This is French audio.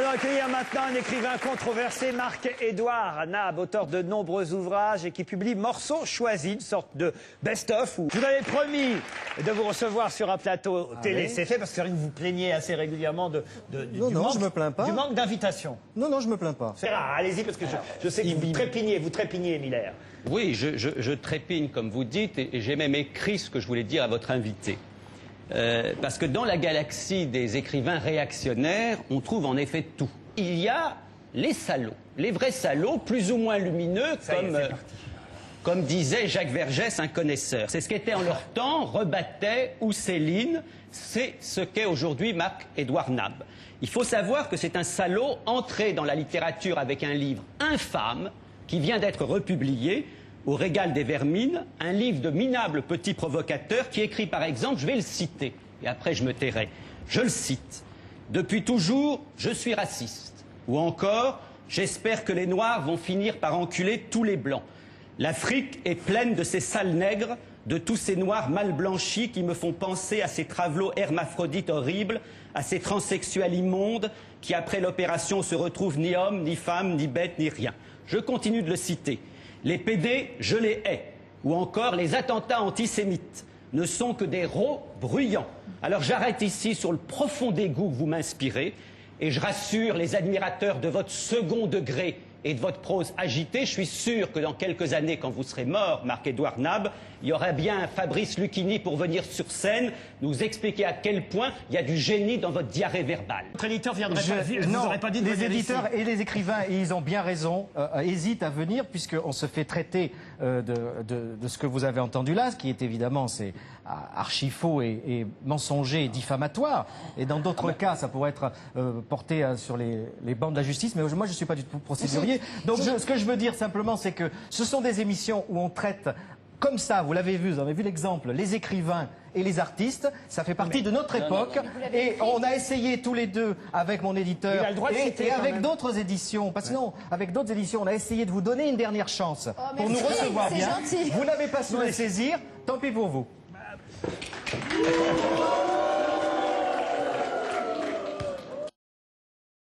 allons accueillir maintenant un écrivain controversé, Marc-Édouard Nab, auteur de nombreux ouvrages et qui publie Morceaux choisis, une sorte de best-of. Je vous avais promis de vous recevoir sur un plateau télé, oui. C'est fait parce que vous vous plaignez assez régulièrement du manque d'invitation. Non, je me plains pas. C'est rare, allez-y parce que je sais que vous trépignez, Miller. Oui, je trépigne comme vous dites et j'ai même écrit ce que je voulais dire à votre invité. Parce que dans la galaxie des écrivains réactionnaires, on trouve en effet tout. Il y a les salauds, les vrais salauds, plus ou moins lumineux, comme disait Jacques Vergès, un connaisseur. C'est ce qu'était en leur temps Rebattet ou Céline, c'est ce qu'est aujourd'hui Marc-Édouard Nab. Il faut savoir que c'est un salaud entré dans la littérature avec un livre infâme qui vient d'être republié, au Régal des Vermines, un livre de minables petits provocateurs qui écrit par exemple, je vais le citer, et après je me tairai, je le cite, « Depuis toujours, je suis raciste » ou encore « J'espère que les Noirs vont finir par enculer tous les Blancs. L'Afrique est pleine de ces sales nègres, de tous ces Noirs mal blanchis qui me font penser à ces travelots hermaphrodites horribles, à ces transsexuels immondes qui après l'opération se retrouvent ni hommes, ni femmes, ni bêtes, ni rien. » Je continue de le citer. Les PD, je les hais. Ou encore, les attentats antisémites ne sont que des rots bruyants. Alors j'arrête ici sur le profond dégoût que vous m'inspirez et je rassure les admirateurs de votre second degré et de votre prose agitée. Je suis sûr que dans quelques années, quand vous serez mort, Marc-Édouard Nab, il y aura bien un Fabrice Lucchini pour venir sur scène nous expliquer à quel point il y a du génie dans votre diarrhée verbale. Votre éditeur viendrait pas dit de les éditeurs et les écrivains, et ils ont bien raison, hésitent à venir puisqu'on se fait traiter de ce que vous avez entendu là, ce qui est évidemment c'est archi faux et mensonger et diffamatoire. Et dans d'autres cas, ça pourrait être porté sur les bancs de la justice. Mais moi, je ne suis pas du tout procédurier. Donc ce que je veux dire simplement, c'est que ce sont des émissions où on traite comme ça, vous l'avez vu, vous avez vu l'exemple, les écrivains et les artistes, ça fait partie de notre époque. Et on a essayé tous les deux, avec mon éditeur et avec d'autres éditions, parce que non, avec d'autres éditions, on a essayé de vous donner une dernière chance pour nous recevoir bien. Gentil. Vous n'avez pas su le saisir, tant pis pour vous.